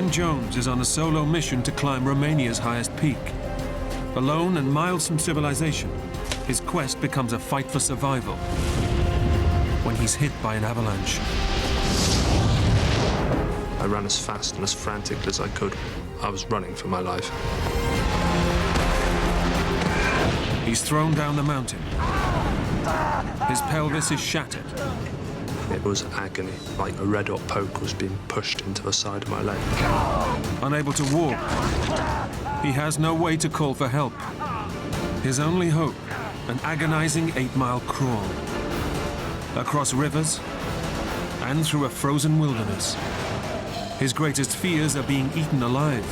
Ken Jones is on a solo mission to climb Romania's highest peak. Alone and miles from civilization, his quest becomes a fight for survival when he's hit by an avalanche. I ran as fast and as frantic as I could. I was running for my life. He's thrown down the mountain. His pelvis is shattered. It was agony, like a red-hot poke was being pushed into the side of my leg. Unable to walk, he has no way to call for help. His only hope, an agonizing 8-mile crawl. Across rivers and through a frozen wilderness. His greatest fears are being eaten alive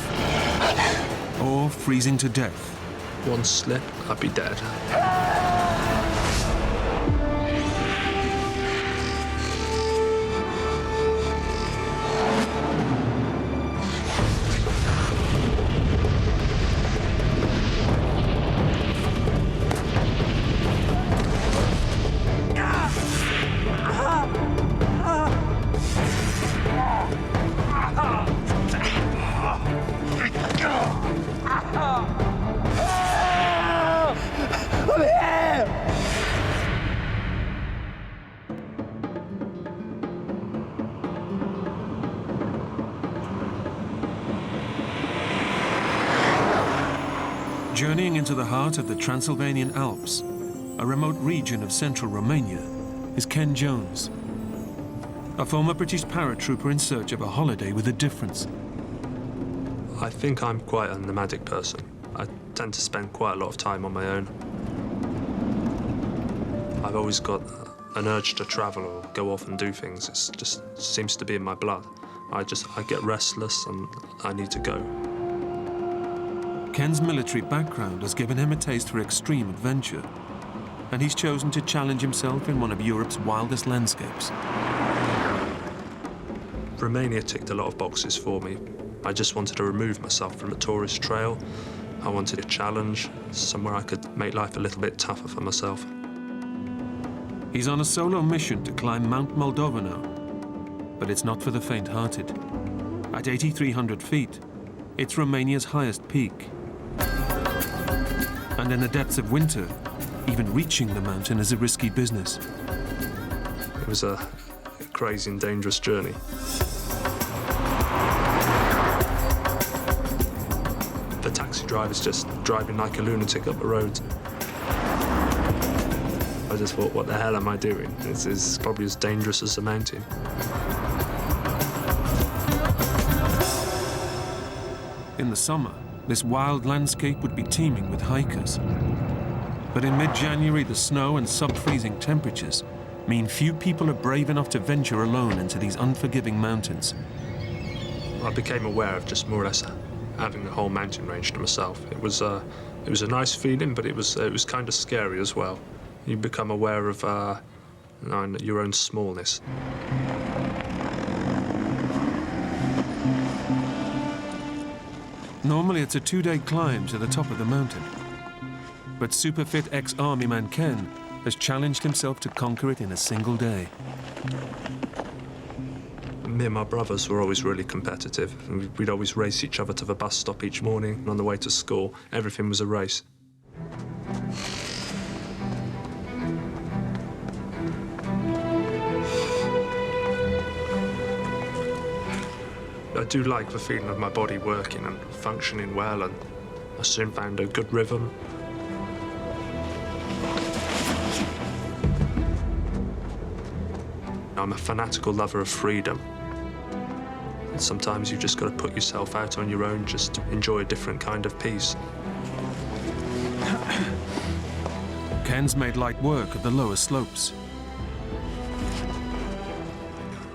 or freezing to death. One slip, I'd be dead. Journeying into the heart of the Transylvanian Alps, a remote region of central Romania, is Ken Jones, a former British paratrooper in search of a holiday with a difference. I think I'm quite a nomadic person. I tend to spend quite a lot of time on my own. I've always got an urge to travel or go off and do things. It just seems to be in my blood. I get restless and I need to go. Ken's military background has given him a taste for extreme adventure, and he's chosen to challenge himself in one of Europe's wildest landscapes. Romania ticked a lot of boxes for me. I just wanted to remove myself from the tourist trail. I wanted a challenge, somewhere I could make life a little bit tougher for myself. He's on a solo mission to climb Mount Moldoveanu, but it's not for the faint-hearted. At 8,300 feet, it's Romania's highest peak. And in the depths of winter, even reaching the mountain is a risky business. It was a crazy and dangerous journey. The taxi driver's just driving like a lunatic up the road. I just thought, what the hell am I doing? This is probably as dangerous as the mountain. In the summer, this wild landscape would be teeming with hikers. But in mid-January, the snow and sub-freezing temperatures mean few people are brave enough to venture alone into these unforgiving mountains. I became aware of just more or less having the whole mountain range to myself. It was a nice feeling, but it was kind of scary as well. You become aware of your own smallness. Normally, it's a 2-day climb to the top of the mountain. But super-fit ex-army man Ken has challenged himself to conquer it in a single day. Me and my brothers were always really competitive. We'd always race each other to the bus stop each morning, and on the way to school, everything was a race. I do like the feeling of my body working and functioning well, and I soon found a good rhythm. I'm a fanatical lover of freedom. And sometimes you've just got to put yourself out on your own just to enjoy a different kind of peace. Ken's made light work of the lower slopes.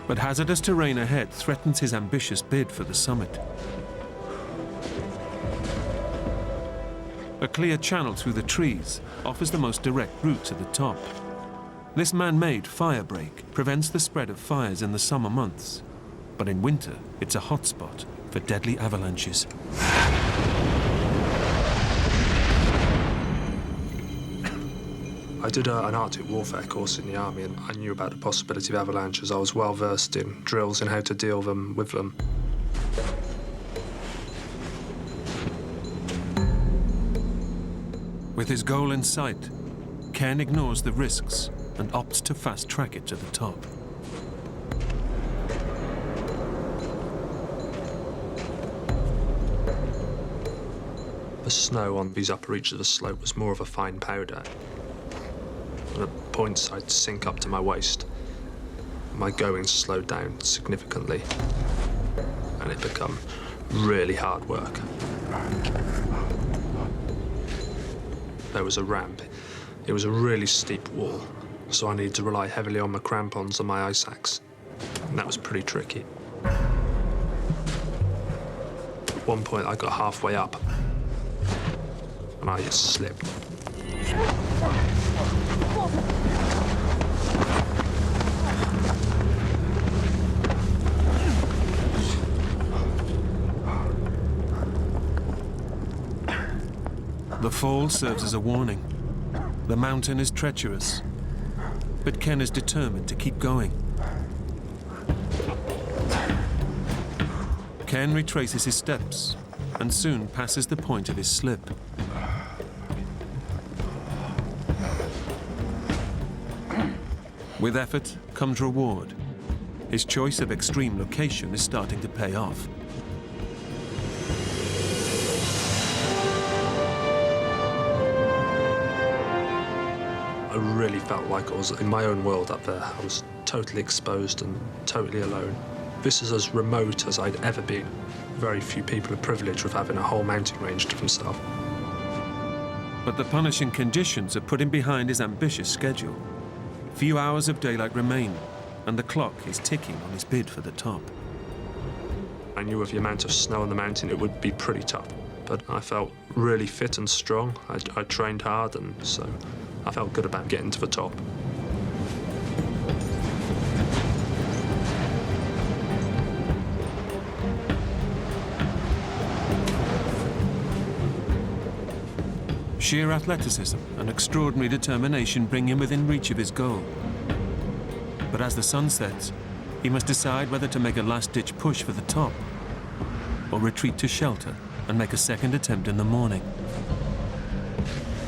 But hazardous terrain ahead threatens his ambitious bid for the summit. A clear channel through the trees offers the most direct route to the top. This man-made fire break prevents the spread of fires in the summer months, but in winter, it's a hotspot for deadly avalanches. I did an Arctic warfare course in the army, and I knew about the possibility of avalanches. I was well versed in drills and how to deal with them. With his goal in sight, Ken ignores the risks and opts to fast-track it to the top. The snow on these upper reaches of the slope was more of a fine powder. And at points I'd sink up to my waist. My going slowed down significantly, and it became really hard work. There was a ramp. It was a really steep wall, so I needed to rely heavily on my crampons and my ice axe, and that was pretty tricky. At one point I got halfway up, and I just slipped. The fall serves as a warning. The mountain is treacherous, but Ken is determined to keep going. Ken retraces his steps and soon passes the point of his slip. With effort comes reward. His choice of extreme location is starting to pay off. I really felt like I was in my own world up there. I was totally exposed and totally alone. This is as remote as I'd ever been. Very few people are privileged with having a whole mountain range to themselves. But the punishing conditions have put him behind his ambitious schedule. Few hours of daylight remain, and the clock is ticking on his bid for the top. I knew with the amount of snow on the mountain it would be pretty tough, but I felt really fit and strong. I trained hard, and so I felt good about getting to the top. Sheer athleticism and extraordinary determination bring him within reach of his goal. But as the sun sets, he must decide whether to make a last-ditch push for the top or retreat to shelter and make a second attempt in the morning.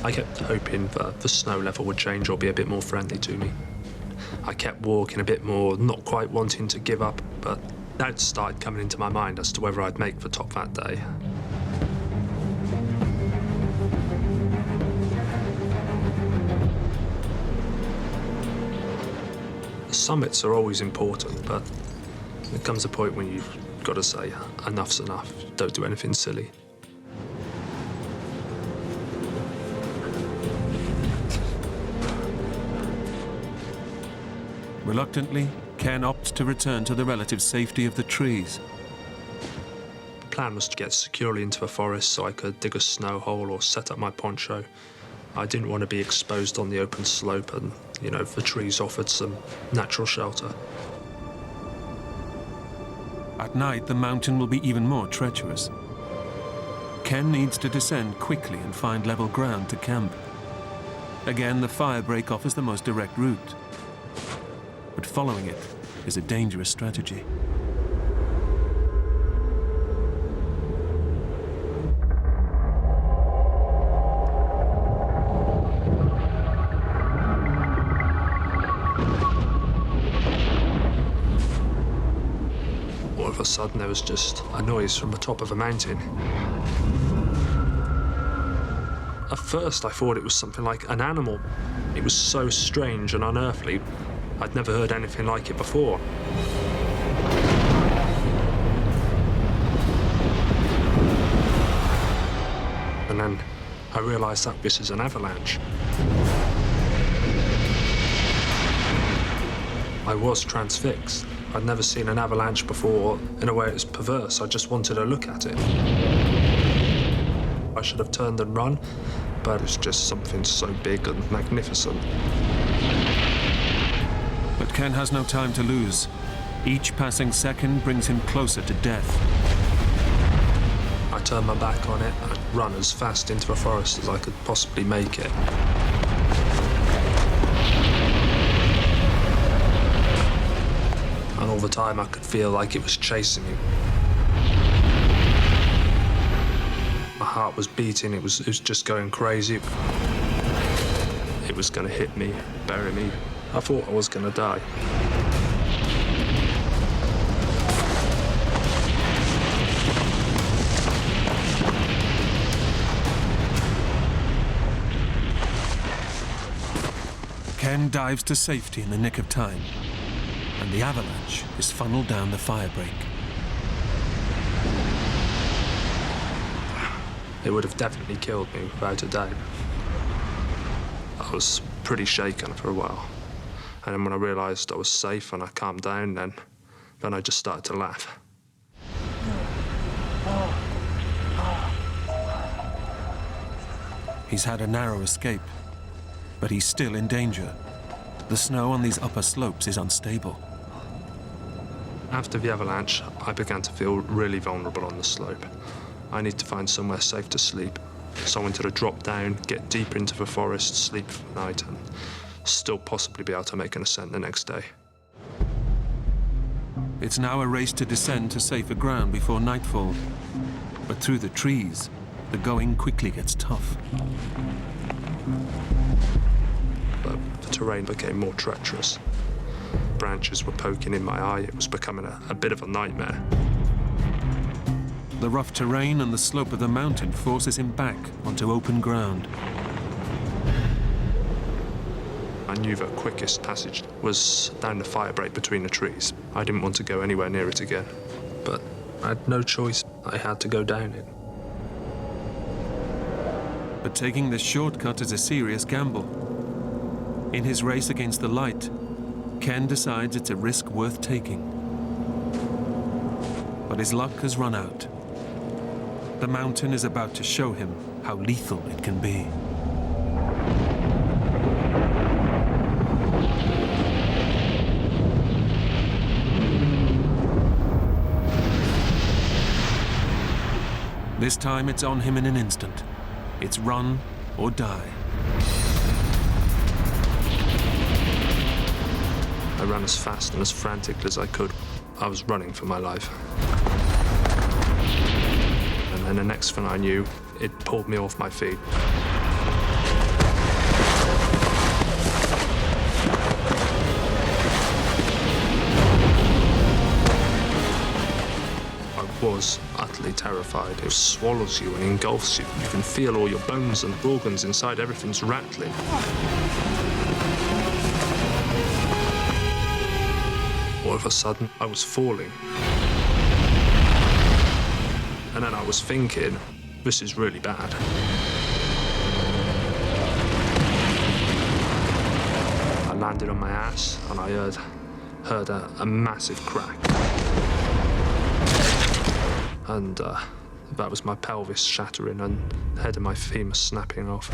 I kept hoping that the snow level would change or be a bit more friendly to me. I kept walking a bit more, not quite wanting to give up, but doubts started coming into my mind as to whether I'd make the top that day. Summits are always important, but there comes a point when you've got to say, enough's enough, don't do anything silly. Reluctantly, Ken opts to return to the relative safety of the trees. The plan was to get securely into the forest so I could dig a snow hole or set up my poncho. I didn't want to be exposed on the open slope, and, the trees offered some natural shelter. At night, the mountain will be even more treacherous. Ken needs to descend quickly and find level ground to camp. Again, the firebreak offers the most direct route. But following it is a dangerous strategy. All of a sudden, there was just a noise from the top of a mountain. At first, I thought it was something like an animal. It was so strange and unearthly. I'd never heard anything like it before. And then I realized that this is an avalanche. I was transfixed. I'd never seen an avalanche before. In a way, it was perverse. I just wanted to look at it. I should have turned and run, but it's just something so big and magnificent. But Ken has no time to lose. Each passing second brings him closer to death. I turned my back on it and ran as fast into the forest as I could possibly make it. And all the time I could feel like it was chasing me. My heart was beating, it was just going crazy. It was going to hit me, bury me. I thought I was going to die. Ken dives to safety in the nick of time, and the avalanche is funneled down the fire break. It would have definitely killed me without a doubt. I was pretty shaken for a while. And then when I realised I was safe and I calmed down, then I just started to laugh. He's had a narrow escape, but he's still in danger. The snow on these upper slopes is unstable. After the avalanche, I began to feel really vulnerable on the slope. I need to find somewhere safe to sleep. So I wanted to drop down, get deeper into the forest, sleep for the night, and still possibly be able to make an ascent the next day. It's now a race to descend to safer ground before nightfall. But through the trees, the going quickly gets tough. But the terrain became more treacherous. Branches were poking in my eye. It was becoming a bit of a nightmare. The rough terrain and the slope of the mountain forces him back onto open ground. I knew the quickest passage was down the fire break between the trees. I didn't want to go anywhere near it again. But I had no choice. I had to go down it. But taking this shortcut is a serious gamble. In his race against the light, Ken decides it's a risk worth taking. But his luck has run out. The mountain is about to show him how lethal it can be. This time it's on him in an instant. It's run or die. I ran as fast and as frantically as I could. I was running for my life. And then the next thing I knew, it pulled me off my feet. I was utterly terrified. It swallows you and engulfs you. You can feel all your bones and organs inside, everything's rattling. All of a sudden, I was falling. And then I was thinking, this is really bad. I landed on my ass and I heard a massive crack. And that was my pelvis shattering and the head of my femur snapping off.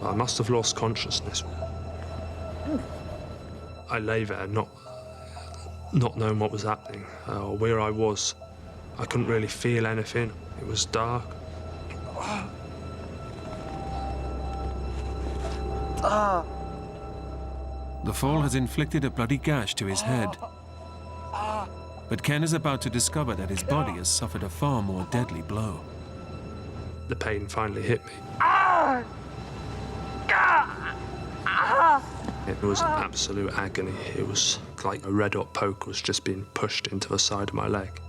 I must have lost consciousness. I lay there, not knowing what was happening or where I was. I couldn't really feel anything. It was dark. The fall has inflicted a bloody gash to his head. But Ken is about to discover that his body has suffered a far more deadly blow. The pain finally hit me. It was absolute agony. It was like a red-hot poke was just being pushed into the side of my leg.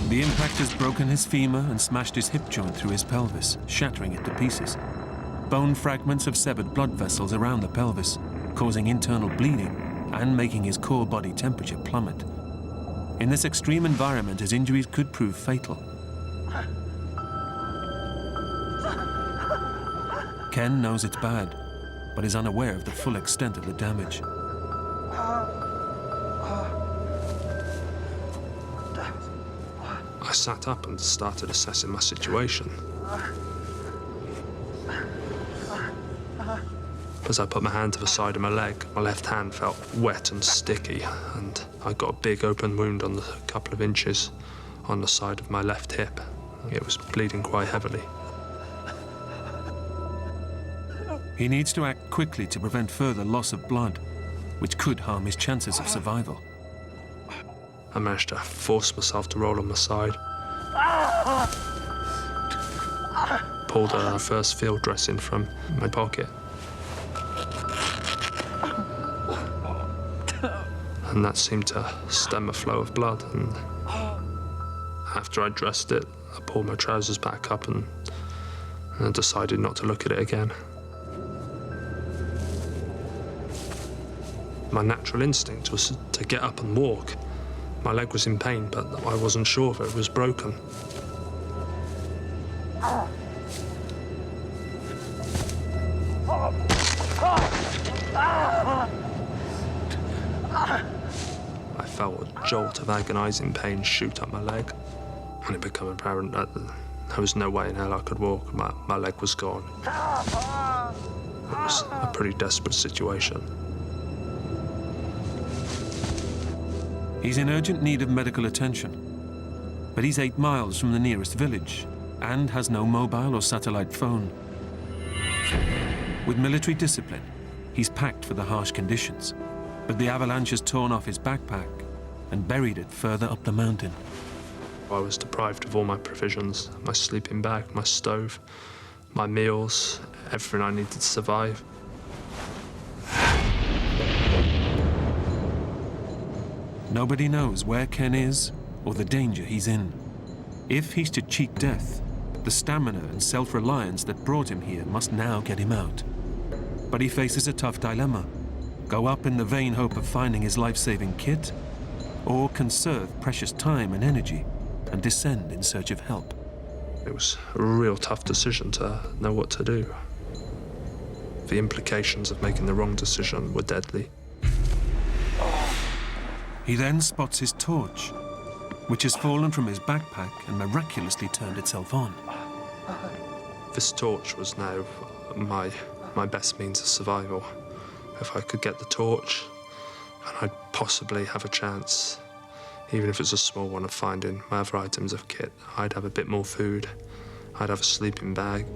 The impact has broken his femur and smashed his hip joint through his pelvis, shattering it to pieces. Bone fragments have severed blood vessels around the pelvis, causing internal bleeding and making his core body temperature plummet. In this extreme environment, his injuries could prove fatal. Ken knows it's bad, but is unaware of the full extent of the damage. I sat up and started assessing my situation. As I put my hand to the side of my leg, my left hand felt wet and sticky, and I got a big open wound on a couple of inches on the side of my left hip. It was bleeding quite heavily. He needs to act quickly to prevent further loss of blood, which could harm his chances of survival. I managed to force myself to roll on my side. Pulled a first field dressing from my pocket. And that seemed to stem a flow of blood. And after I dressed it, I pulled my trousers back up and I decided not to look at it again. My natural instinct was to get up and walk. My leg was in pain, but I wasn't sure if it was broken. I felt a jolt of agonizing pain shoot up my leg, and it became apparent that there was no way in hell I could walk. My leg was gone. It was a pretty desperate situation. He's in urgent need of medical attention, but he's 8 miles from the nearest village and has no mobile or satellite phone. With military discipline, he's packed for the harsh conditions, but the avalanche has torn off his backpack and buried it further up the mountain. I was deprived of all my provisions, my sleeping bag, my stove, my meals, everything I needed to survive. Nobody knows where Ken is or the danger he's in. If he's to cheat death, the stamina and self-reliance that brought him here must now get him out. But he faces a tough dilemma. Go up in the vain hope of finding his life-saving kit, or conserve precious time and energy and descend in search of help. It was a real tough decision to know what to do. The implications of making the wrong decision were deadly. He then spots his torch, which has fallen from his backpack and miraculously turned itself on. This torch was now my best means of survival. If I could get the torch, and I'd possibly have a chance, even if it's a small one, of finding my other items of kit. I'd have a bit more food. I'd have a sleeping bag.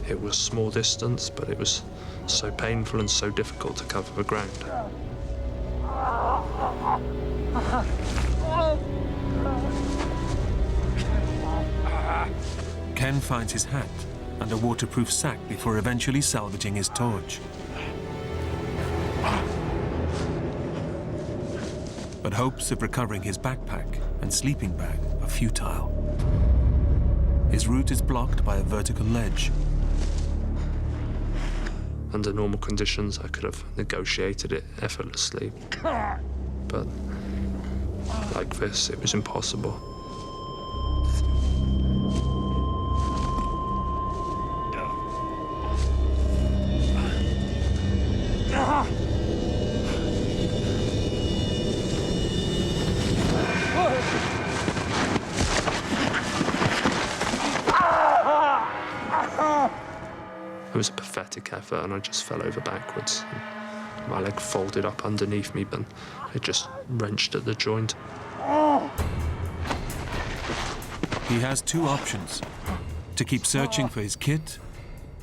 It was small distance, but it was so painful and so difficult to cover the ground. Ken finds his hat and a waterproof sack before eventually salvaging his torch. But hopes of recovering his backpack and sleeping bag are futile. His route is blocked by a vertical ledge. Under normal conditions, I could have negotiated it effortlessly. But like this, it was impossible. It was a pathetic effort, and I just fell over backwards. My leg folded up underneath me, but it just wrenched at the joint. He has 2 options: to keep searching for his kit,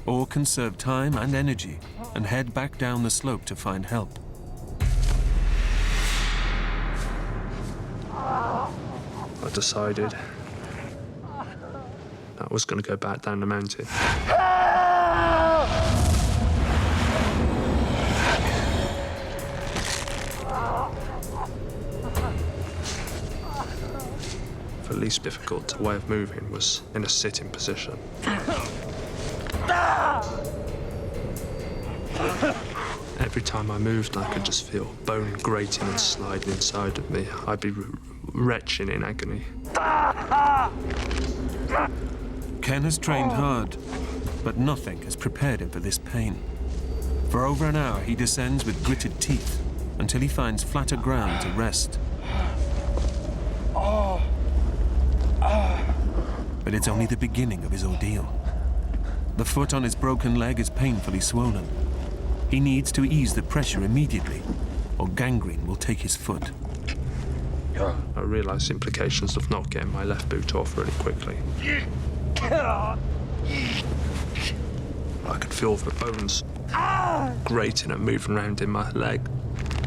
or conserve time and energy and head back down the slope to find help. I decided I was going to go back down the mountain. The least difficult way of moving was in a sitting position. Every time I moved, I could just feel bone grating and sliding inside of me. I'd be retching in agony. Ken has trained hard, but nothing has prepared him for this pain. For over an hour, he descends with gritted teeth until he finds flatter ground to rest. But it's only the beginning of his ordeal. The foot on his broken leg is painfully swollen. He needs to ease the pressure immediately, or gangrene will take his foot. I realised the implications of not getting my left boot off really quickly. I could feel the bones grating and moving around in my leg.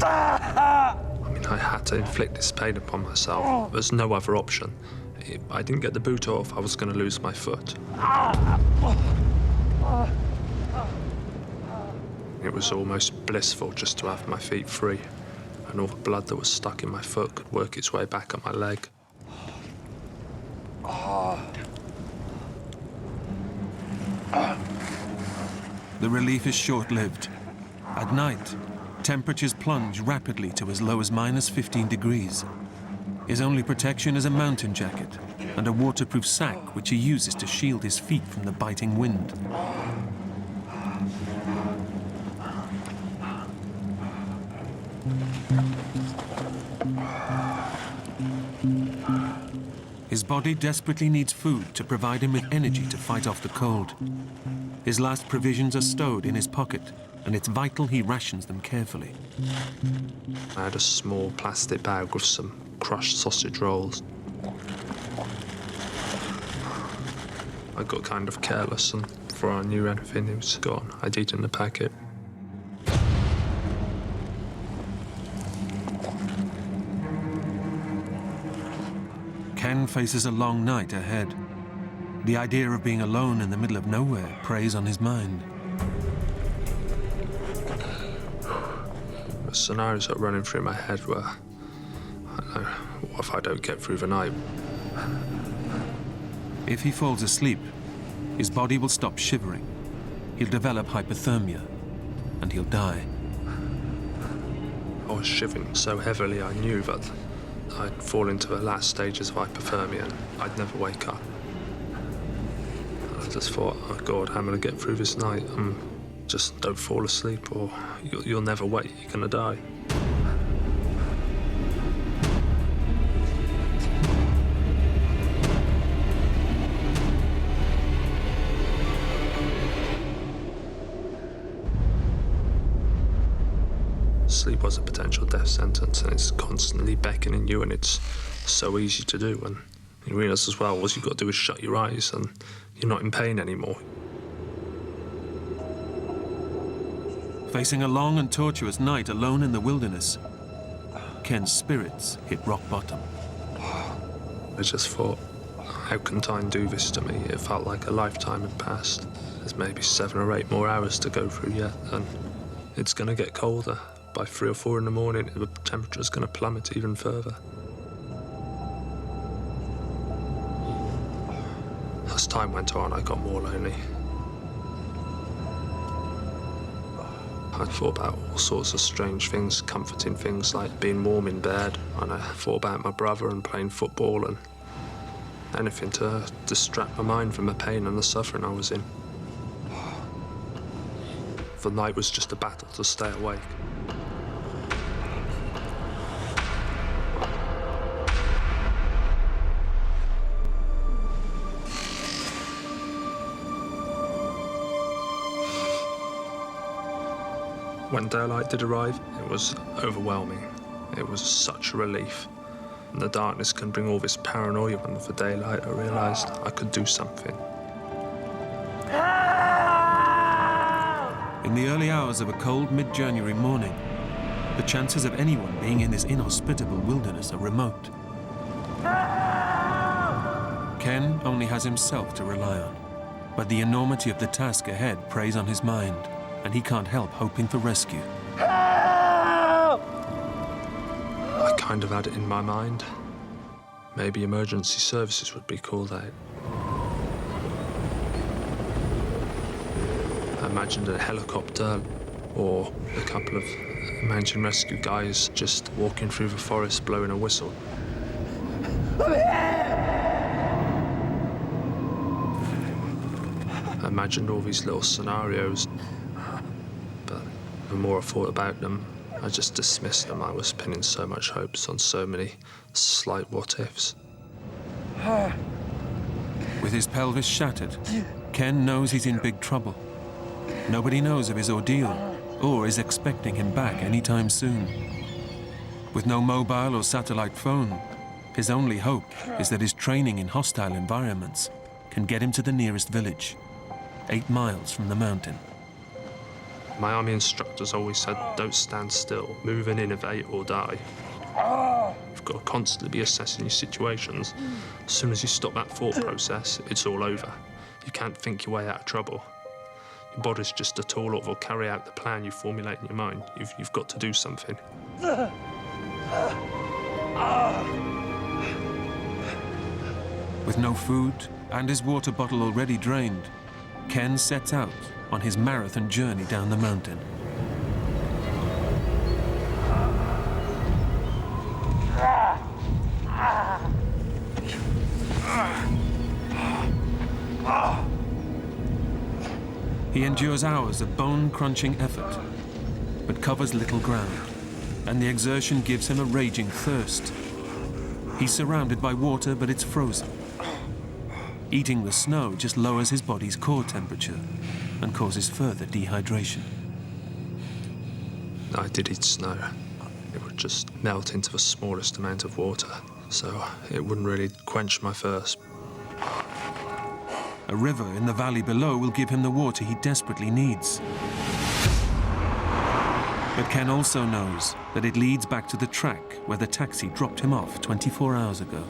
I mean, I had to inflict this pain upon myself. There's no other option. If I didn't get the boot off, I was going to lose my foot. It was almost blissful just to have my feet free, and all the blood that was stuck in my foot could work its way back up my leg. The relief is short-lived. At night, temperatures plunge rapidly to as low as -15 degrees. His only protection is a mountain jacket and a waterproof sack which he uses to shield his feet from the biting wind. His body desperately needs food to provide him with energy to fight off the cold. His last provisions are stowed in his pocket, and it's vital he rations them carefully. I had a small plastic bag with some crushed sausage rolls. I got kind of careless, and before I knew anything, it was gone. I'd eaten the packet. Ken faces a long night ahead. The idea of being alone in the middle of nowhere preys on his mind. The scenarios that are running through my head were, I don't know, what if I don't get through the night? If he falls asleep, his body will stop shivering. He'll develop hypothermia, and he'll die. I was shivering so heavily I knew that I'd fall into the last stages of hypothermia and I'd never wake up. I just thought, oh God, how am I going to get through this night? Just don't fall asleep or you'll never wake, you're going to die. Sleep was a potential death sentence, and it's constantly beckoning you, and it's so easy to do. And you realise as well, all you've got to do is shut your eyes, and you're not in pain anymore. Facing a long and tortuous night alone in the wilderness, Ken's spirits hit rock bottom. I just thought, how can time do this to me? It felt like a lifetime had passed. There's maybe 7 or 8 more hours to go through yet, and it's going to get colder. By 3 or 4 in the morning, the temperature's going to plummet even further. As time went on, I got more lonely. I thought about all sorts of strange things, comforting things like being warm in bed, and I thought about my brother and playing football and anything to distract my mind from the pain and the suffering I was in. The night was just a battle to stay awake. When daylight did arrive, it was overwhelming. It was such a relief. And the darkness can bring all this paranoia, and with the daylight I realised I could do something. In the early hours of a cold mid-January morning, the chances of anyone being in this inhospitable wilderness are remote. Ken only has himself to rely on, but the enormity of the task ahead preys on his mind, and he can't help hoping for rescue. I kind of had it in my mind. Maybe emergency services would be called out. I imagined a helicopter or a couple of mountain rescue guys just walking through the forest blowing a whistle. I imagined all these little scenarios, but the more I thought about them, I just dismissed them. I was pinning so much hopes on so many slight what-ifs. With his pelvis shattered Ken knows he's in big trouble. Nobody knows of his ordeal or is expecting him back anytime soon. With no mobile or satellite phone, his only hope is that his training in hostile environments can get him to the nearest village, 8 miles from the mountain. My army instructors always said, don't stand still, move and innovate or die. You've got to constantly be assessing your situations. As soon as you stop that thought process, it's all over. You can't think your way out of trouble. Your body's just a tool that will carry out the plan you formulate in your mind. You've got to do something. With no food and his water bottle already drained, Ken sets out on his marathon journey down the mountain. He endures hours of bone-crunching effort, but covers little ground, and the exertion gives him a raging thirst. He's surrounded by water, but it's frozen. Eating the snow just lowers his body's core temperature and causes further dehydration. I did eat snow. It would just melt into the smallest amount of water, so it wouldn't really quench my thirst. A river in the valley below will give him the water he desperately needs. But Ken also knows that it leads back to the track where the taxi dropped him off 24 hours ago.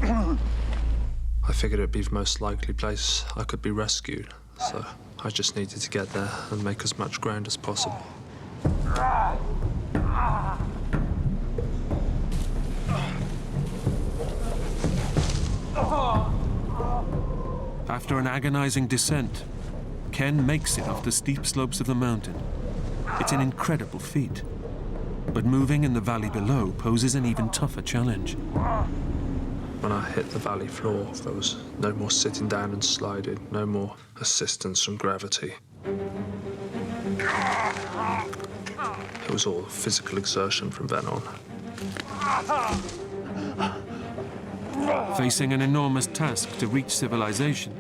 I figured it'd be the most likely place I could be rescued, so I just needed to get there and make as much ground as possible. After an agonizing descent, Ken makes it off the steep slopes of the mountain. It's an incredible feat, but moving in the valley below poses an even tougher challenge. When I hit the valley floor, there was no more sitting down and sliding, no more assistance from gravity. It was all physical exertion from then on. Facing an enormous task to reach civilization,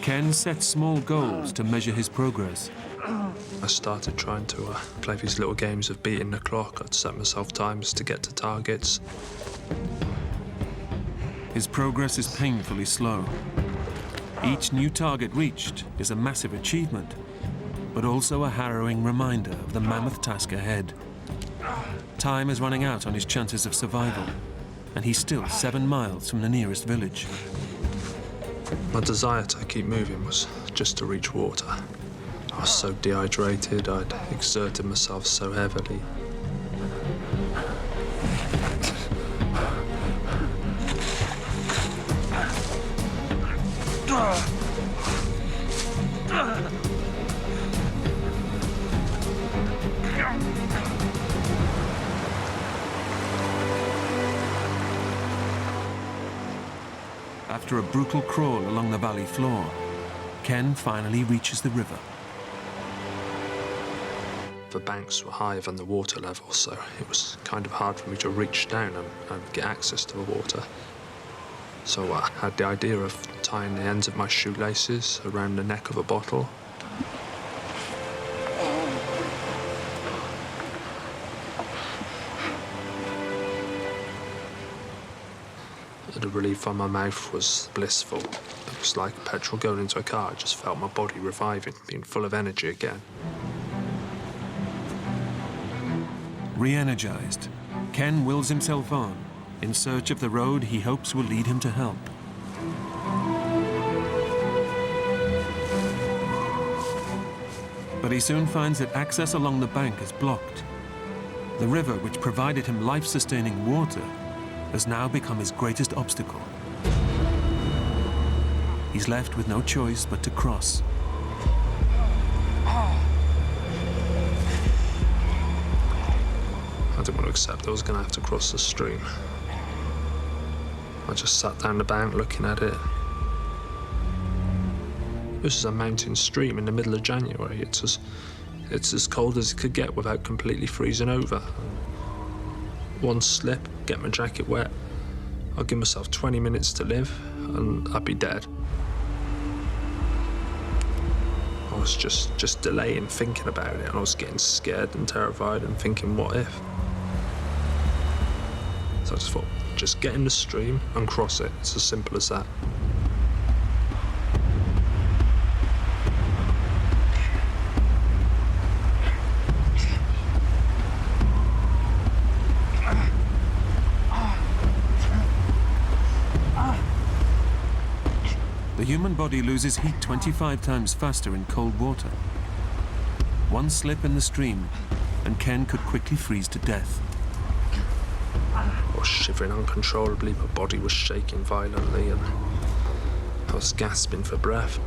Ken sets small goals to measure his progress. I started trying to play these little games of beating the clock. I'd set myself times to get to targets. His progress is painfully slow. Each new target reached is a massive achievement, but also a harrowing reminder of the mammoth task ahead. Time is running out on his chances of survival, and he's still 7 miles from the nearest village. My desire to keep moving was just to reach water. I was so dehydrated, I'd exerted myself so heavily. After a brutal crawl along the valley floor, Ken finally reaches the river. The banks were higher than the water level, so it was kind of hard for me to reach down and get access to the water. So I had the idea of tying the ends of my shoelaces around the neck of a bottle. The relief on my mouth was blissful. It was like petrol going into a car. I just felt my body reviving, being full of energy again. Re-energized, Ken wills himself on, in search of the road he hopes will lead him to help. But he soon finds that access along the bank is blocked. The river, which provided him life-sustaining water, has now become his greatest obstacle. He's left with no choice but to cross. I didn't want to accept I was going to have to cross the stream. I just sat down the bank looking at it. This is a mountain stream in the middle of January. It's as cold as it could get without completely freezing over. One slip, get my jacket wet. I'd give myself 20 minutes to live and I'd be dead. I was just delaying thinking about it, and I was getting scared and terrified and thinking, what if? So I just thought, just get in the stream and cross it. It's as simple as that. The human body loses heat 25 times faster in cold water. One slip in the stream, and Ken could quickly freeze to death. I was shivering uncontrollably, my body was shaking violently, and I was gasping for breath.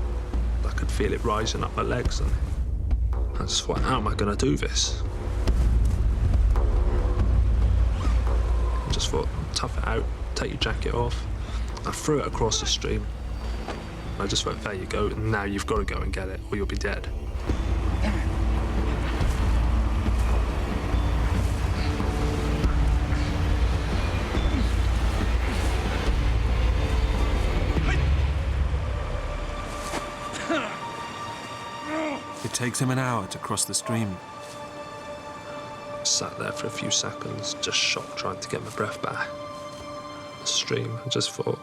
I could feel it rising up my legs, and I just thought, how am I going to do this? I just thought, tough it out, take your jacket off. I threw it across the stream. I just went, there you go, and now you've got to go and get it, or you'll be dead. It takes him an hour to cross the stream. I sat there for a few seconds, just shocked, trying to get my breath back. The stream, I just thought,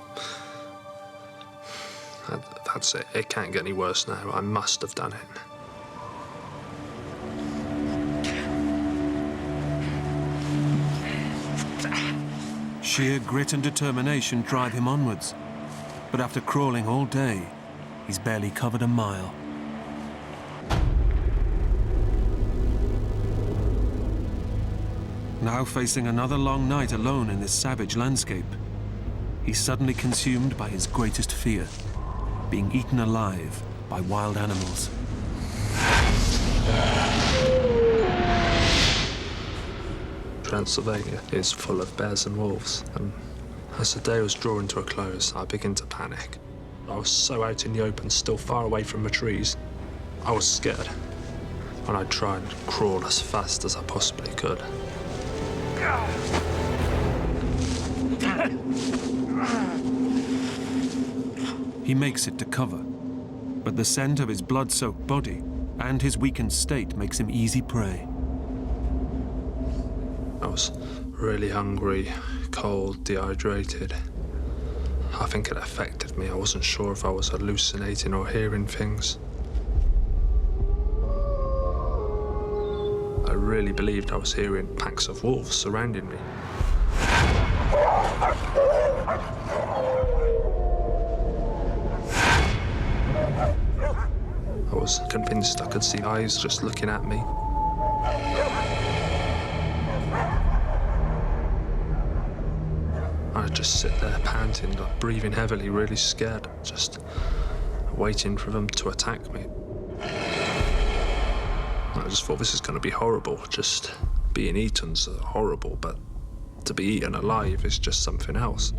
that's it. It can't get any worse now. I must have done it. Sheer grit and determination drive him onwards. But after crawling all day, he's barely covered a mile. Now facing another long night alone in this savage landscape, he's suddenly consumed by his greatest fear: being eaten alive by wild animals. Transylvania is full of bears and wolves, and as the day was drawing to a close, I began to panic. I was so out in the open, still far away from the trees. I was scared, and I'd try and crawl as fast as I possibly could. He makes it to cover, but the scent of his blood-soaked body and his weakened state makes him easy prey. I was really hungry, cold, dehydrated. I think it affected me. I wasn't sure if I was hallucinating or hearing things. I really believed I was hearing packs of wolves surrounding me. I was convinced I could see eyes just looking at me. I'd just sit there panting, breathing heavily, really scared, just waiting for them to attack me. I just thought, this is going to be horrible. Just being eaten's horrible, but to be eaten alive is just something else.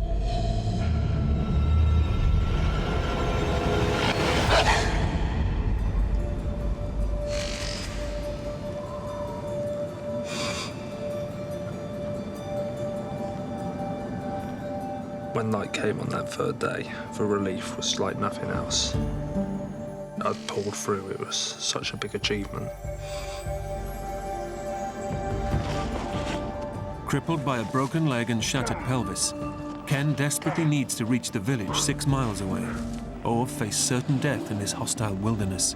When night came on that third day, the relief was like nothing else. I'd pulled through. It was such a big achievement. Crippled by a broken leg and shattered pelvis, Ken desperately needs to reach the village 6 miles away, or face certain death in this hostile wilderness.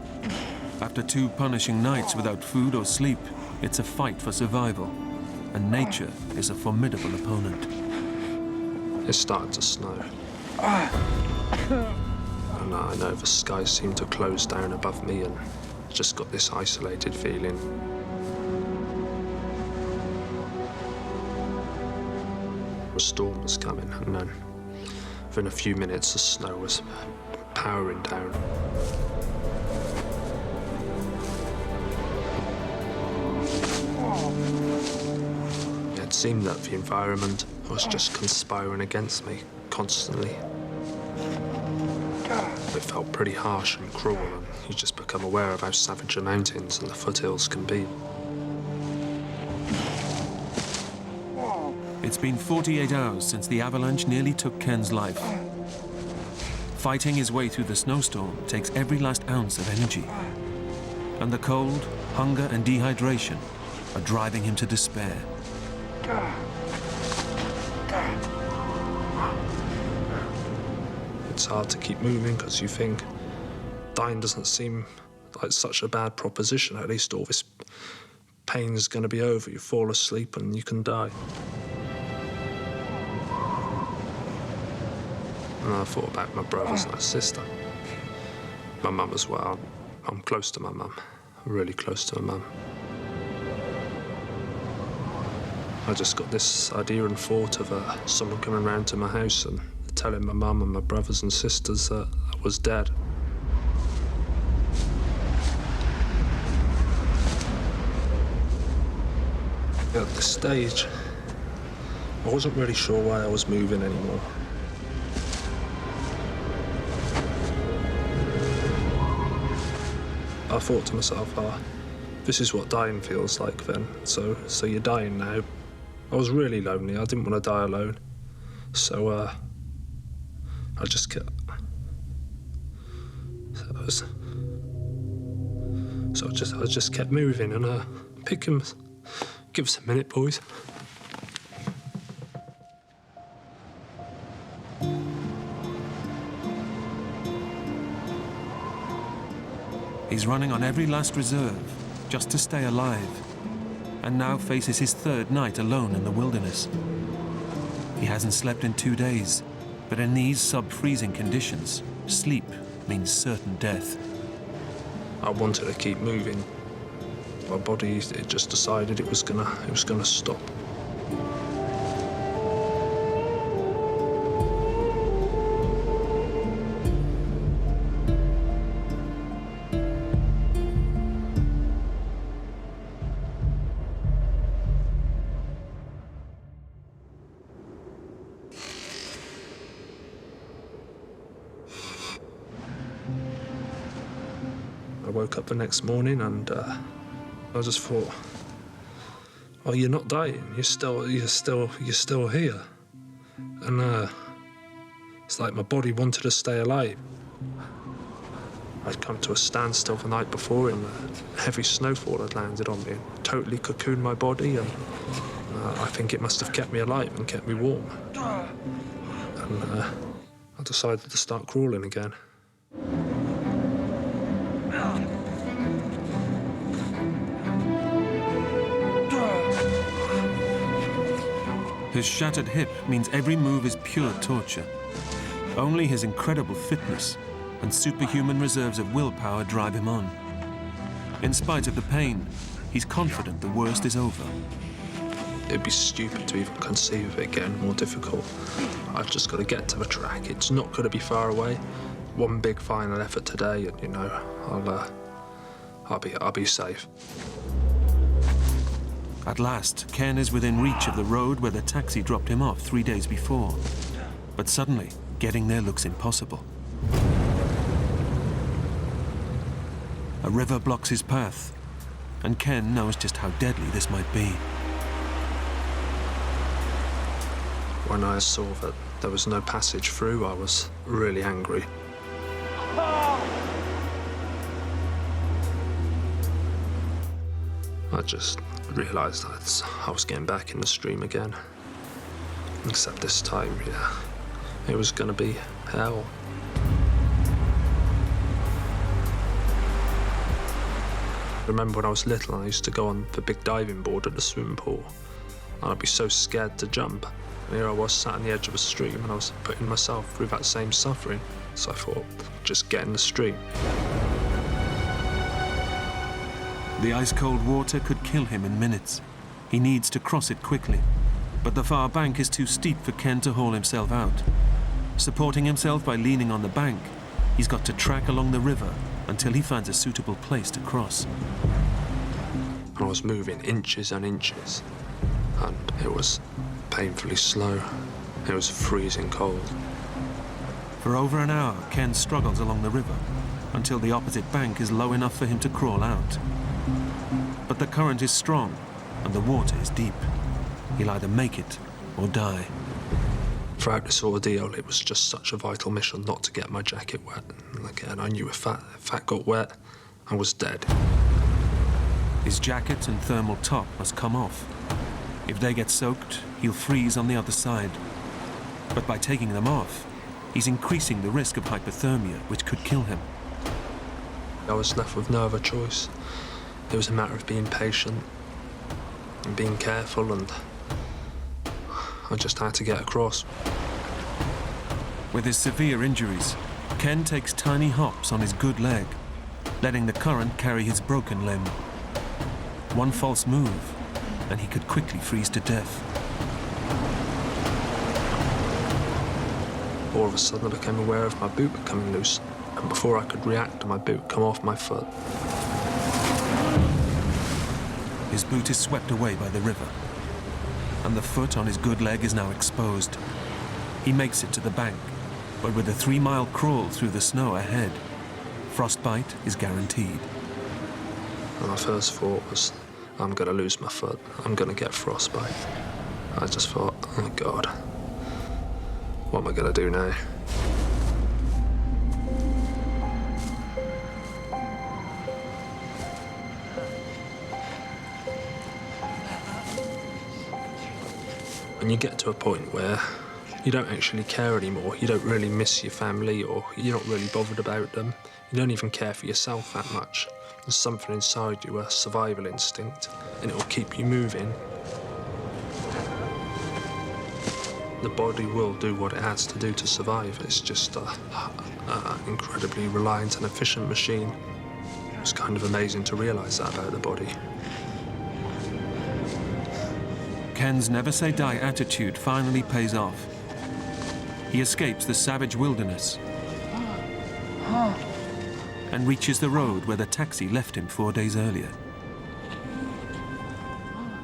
After 2 punishing nights without food or sleep, it's a fight for survival, and nature is a formidable opponent. It started to snow. And I know the sky seemed to close down above me, and just got this isolated feeling. A storm was coming, and then within a few minutes the snow was powering down. It seemed that the environment was just conspiring against me constantly. It felt pretty harsh and cruel, and you just become aware of how savage the mountains and the foothills can be. It's been 48 hours since the avalanche nearly took Ken's life. Fighting his way through the snowstorm takes every last ounce of energy. And the cold, hunger, and dehydration are driving him to despair. It's hard to keep moving because you think dying doesn't seem like such a bad proposition. At least all this pain's going to be over. You fall asleep and you can die. And I thought about my brothers and my sister. My mum as well. I'm close to my mum. Really close to my mum. I just got this idea and thought of someone coming round to my house and telling my mum and my brothers and sisters that I was dead. At this stage, I wasn't really sure why I was moving anymore. I thought to myself, this is what dying feels like then. So you're dying now. I was really lonely. I didn't want to die alone. So I just kept. I just kept moving and picking. Give us a minute, boys. He's running on every last reserve just to stay alive, and now faces his third night alone in the wilderness. He hasn't slept in 2 days, but in these sub-freezing conditions, sleep means certain death. I wanted to keep moving. My body, it just decided it was gonna stop. I woke up the next morning and I just thought, oh, you're not dying. You're still here. And it's like my body wanted to stay alive. I'd come to a standstill the night before and heavy snowfall had landed on me and totally cocooned my body, and I think it must have kept me alive and kept me warm. And I decided to start crawling again. His shattered hip means every move is pure torture. Only his incredible fitness and superhuman reserves of willpower drive him on. In spite of the pain, he's confident the worst is over. It'd be stupid to even conceive of it getting more difficult. I've just got to get to the track. It's not going to be far away. One big final effort today, and you know, I'll be safe. At last, Ken is within reach of the road where the taxi dropped him off 3 days before. But suddenly, getting there looks impossible. A river blocks his path, and Ken knows just how deadly this might be. When I saw that there was no passage through, I was really angry. I just realised I was getting back in the stream again. Except this time, yeah, it was going to be hell. I remember when I was little, I used to go on the big diving board at the swimming pool, and I'd be so scared to jump. And here I was sat on the edge of a stream, and I was putting myself through that same suffering. So I thought, just get in the stream. The ice-cold water could kill him in minutes. He needs to cross it quickly, but the far bank is too steep for Ken to haul himself out. Supporting himself by leaning on the bank, he's got to track along the river until he finds a suitable place to cross. I was moving inches and inches, and it was painfully slow. It was freezing cold. For over an hour, Ken struggles along the river until the opposite bank is low enough for him to crawl out. But the current is strong and the water is deep. He'll either make it or die. Throughout this ordeal, it was just such a vital mission not to get my jacket wet. And again, I knew if that got wet, I was dead. His jacket and thermal top must come off. If they get soaked, he'll freeze on the other side. But by taking them off, he's increasing the risk of hypothermia, which could kill him. I was left with no other choice. It was a matter of being patient and being careful, and I just had to get across. With his severe injuries, Ken takes tiny hops on his good leg, letting the current carry his broken limb. One false move, and he could quickly freeze to death. All of a sudden, I became aware of my boot becoming loose, and before I could react, my boot come off my foot. His boot is swept away by the river, and the foot on his good leg is now exposed. He makes it to the bank, but with a 3-mile crawl through the snow ahead, frostbite is guaranteed. And my first thought was, I'm going to lose my foot. I'm going to get frostbite. I just thought, oh God, what am I going to do now? When you get to a point where you don't actually care anymore, you don't really miss your family, or you're not really bothered about them, you don't even care for yourself that much. There's something inside you, a survival instinct, and it'll keep you moving. The body will do what it has to do to survive. It's just an incredibly reliant and efficient machine. It's kind of amazing to realise that about the body. Ken's never-say-die attitude finally pays off. He escapes the savage wilderness and reaches the road where the taxi left him 4 days earlier.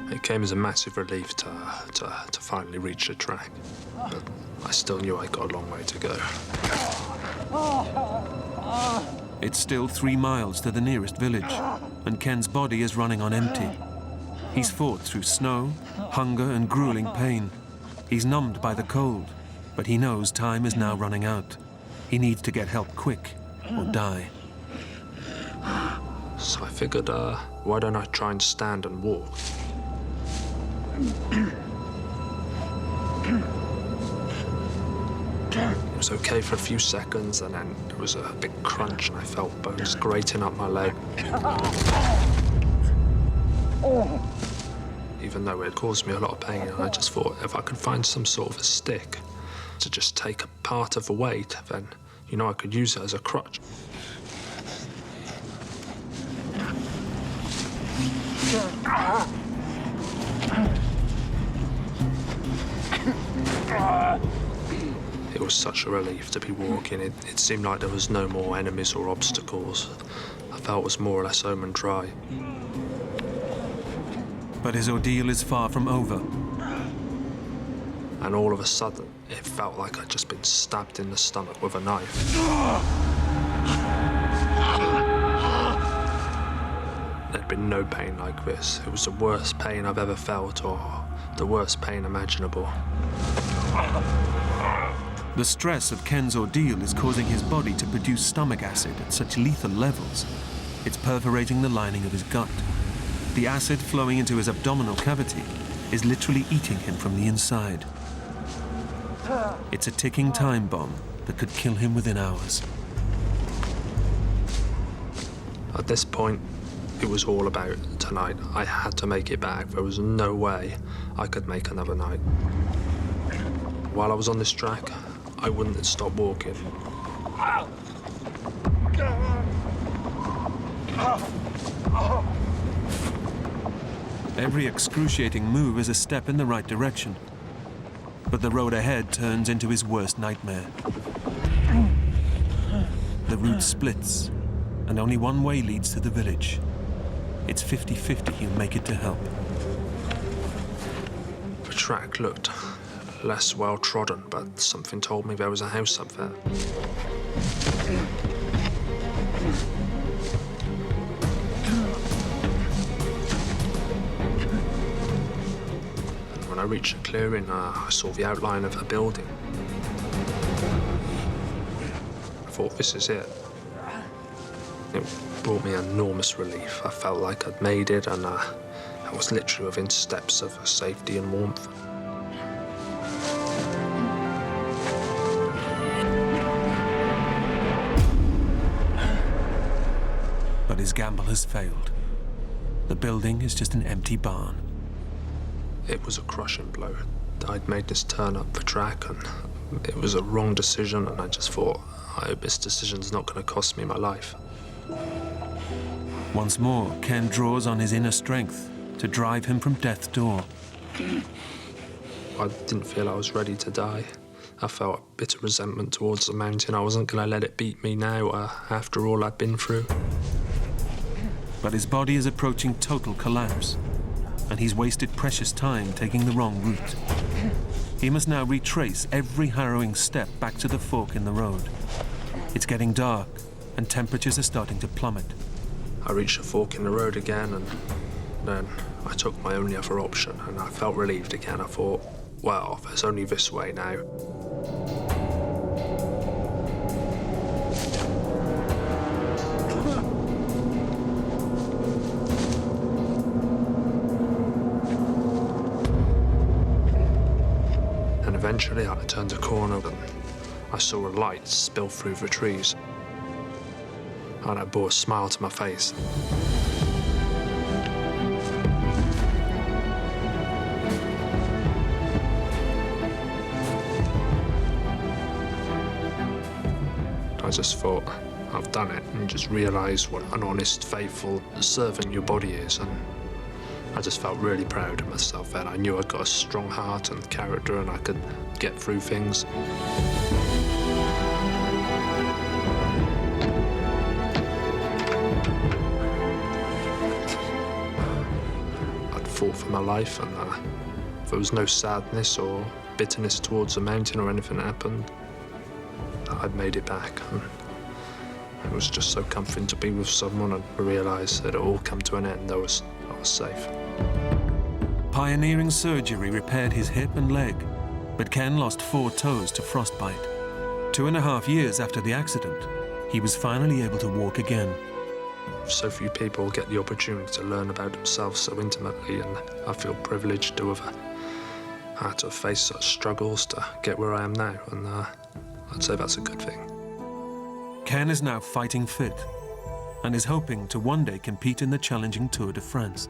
It came as a massive relief to finally reach the track, but I still knew I got a long way to go. It's still 3 miles to the nearest village, and Ken's body is running on empty. He's fought through snow, hunger, and grueling pain. He's numbed by the cold, but he knows time is now running out. He needs to get help quick, or die. So I figured, why don't I try and stand and walk? It was okay for a few seconds, and then there was a big crunch, and I felt bones grating up my leg. Even though it caused me a lot of pain, and I just thought if I could find some sort of a stick to just take a part of the weight, then, you know, I could use it as a crutch. It was such a relief to be walking. It seemed like there was no more enemies or obstacles. I felt it was more or less home and dry. But his ordeal is far from over. And all of a sudden, it felt like I'd just been stabbed in the stomach with a knife. There'd been no pain like this. It was the worst pain I've ever felt, or the worst pain imaginable. The stress of Ken's ordeal is causing his body to produce stomach acid at such lethal levels. It's perforating the lining of his gut. The acid flowing into his abdominal cavity is literally eating him from the inside. It's a ticking time bomb that could kill him within hours. At this point, it was all about tonight. I had to make it back. There was no way I could make another night. While I was on this track, I wouldn't stop walking. Every excruciating move is a step in the right direction. But the road ahead turns into his worst nightmare. The route splits, and only one way leads to the village. It's 50-50 he'll make it to help. The track looked less well trodden, but something told me there was a house up there. And when I reached a clearing, I saw the outline of a building. I thought, this is it. It brought me enormous relief. I felt like I'd made it, and I was literally within steps of safety and warmth. But his gamble has failed. The building is just an empty barn. It was a crushing blow. I'd made this turn up the track, and it was a wrong decision, and I just thought, I hope this decision's not going to cost me my life. Once more, Ken draws on his inner strength to drive him from death's door. I didn't feel I was ready to die. I felt a bit of resentment towards the mountain. I wasn't going to let it beat me now, after all I'd been through. But his body is approaching total collapse, and he's wasted precious time taking the wrong route. He must now retrace every harrowing step back to the fork in the road. It's getting dark, and temperatures are starting to plummet. I reached a fork in the road again, and then I took my only other option, and I felt relieved again. I thought, well, there's only this way now. And eventually I turned a corner, and I saw a light spill through the trees. And it brought a smile to my face. I just thought, I've done it, and just realised what an honest, faithful servant your body is, and I just felt really proud of myself then. I knew I'd got a strong heart and character, and I could get through things. Fought for my life, and there was no sadness or bitterness towards the mountain or anything that happened. I'd made it back, and it was just so comforting to be with someone and realise that it all come to an end. I was safe. Pioneering surgery repaired his hip and leg, but Ken lost 4 toes to frostbite. 2.5 years after the accident, he was finally able to walk again. So few people get the opportunity to learn about themselves so intimately, and I feel privileged to have had to face such struggles to get where I am now, and I'd say that's a good thing. Ken is now fighting fit and is hoping to one day compete in the challenging Tour de France.